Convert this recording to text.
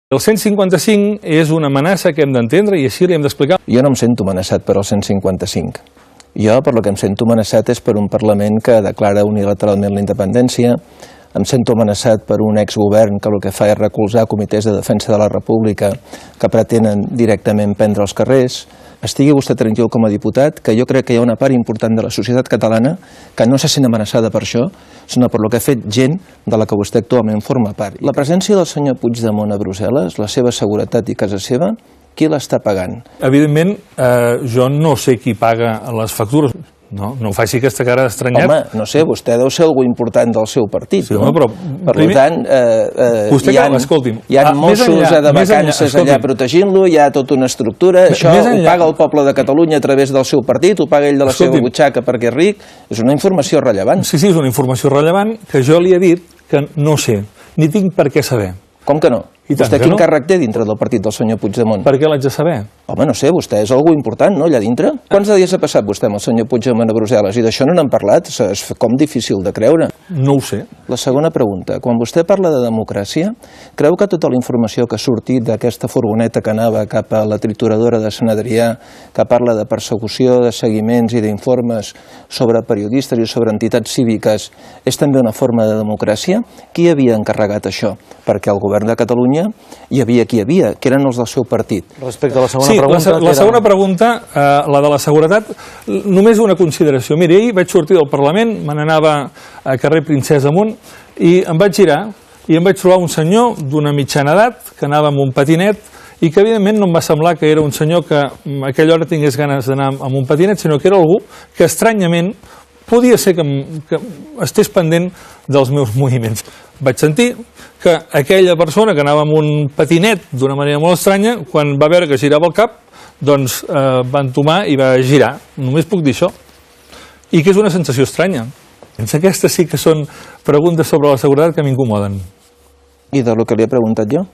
El 155 és una amenaça que hem d'entendre i així li hem d'explicar. Jo no em sento amenaçat per el 155. Jo, per lo que em sento amenaçat és per un Parlament que declara unilateralment la independència, em sento amenaçat per un exgovern que el que fa és recolzar comitès de defensa de la República que pretenen directament prendre els carrers. Estigui vostè tranquil com a diputat, que jo crec que hi ha una part important de la societat catalana que no se sent amenaçada per això, sinó per lo que ha fet gent de la que vostè actualment forma part. La presència del senyor Puigdemont a Brussel·les, la seva seguretat i casa seva, qui l'està pagant? Evidentment, jo no sé qui paga les factures. No faci aquesta cara d'estranyat. Home, no sé, vostè deu ser algú important del seu partit, sí, no? Home, però, per tant, hi ha Mossos de vacances allà protegint-lo, hi ha tota una estructura, això ho paga el poble de Catalunya a través del seu partit, ho paga ell de la seva butxaca perquè és ric, és una informació rellevant. Sí, és una informació rellevant que jo li he dit que no sé, ni tinc per què saber. Com que no? Vostè quin càrrec té dintre del partit del senyor Puigdemont? Per què l'haig de saber? Home, no sé, vostè és algú important, no, allà dintre? Quants dies ha passat vostè amb el senyor Puigdemont a Brussel·les i d'això no n'han parlat? És com difícil de creure. No ho sé. La segona pregunta. Quan vostè parla de democràcia, creu que tota la informació que ha sortit d'aquesta furgoneta que anava cap a la trituradora de Sant Adrià, que parla de persecució, de seguiments i d'informes sobre periodistes i sobre entitats cíviques, és també una forma de democràcia? Qui havia encarregat això? Perquè el govern de Catalunya hi havia qui hi havia, que eren els del seu partit. Respecte a la segona pregunta... Sí, la segona pregunta, la de la seguretat, només una consideració. Mira, ahir vaig sortir del Parlament, me n'anava a carrer Princesa amunt, i em vaig girar i em vaig trobar un senyor d'una mitjana edat que anava amb un patinet i que evidentment no em va semblar que era un senyor que a aquella hora tingués ganes d'anar amb un patinet, sinó que era algú que estranyament podia ser que estés pendent dels meus moviments. Vaig sentir que aquella persona que anava amb un patinet d'una manera molt estranya, quan va veure que girava el cap, doncs va entomar i va girar. Només puc dir això. I que és una sensació estranya. Aquestes sí que són preguntes sobre la seguretat que m'incomoden. I de lo que li he preguntat jo?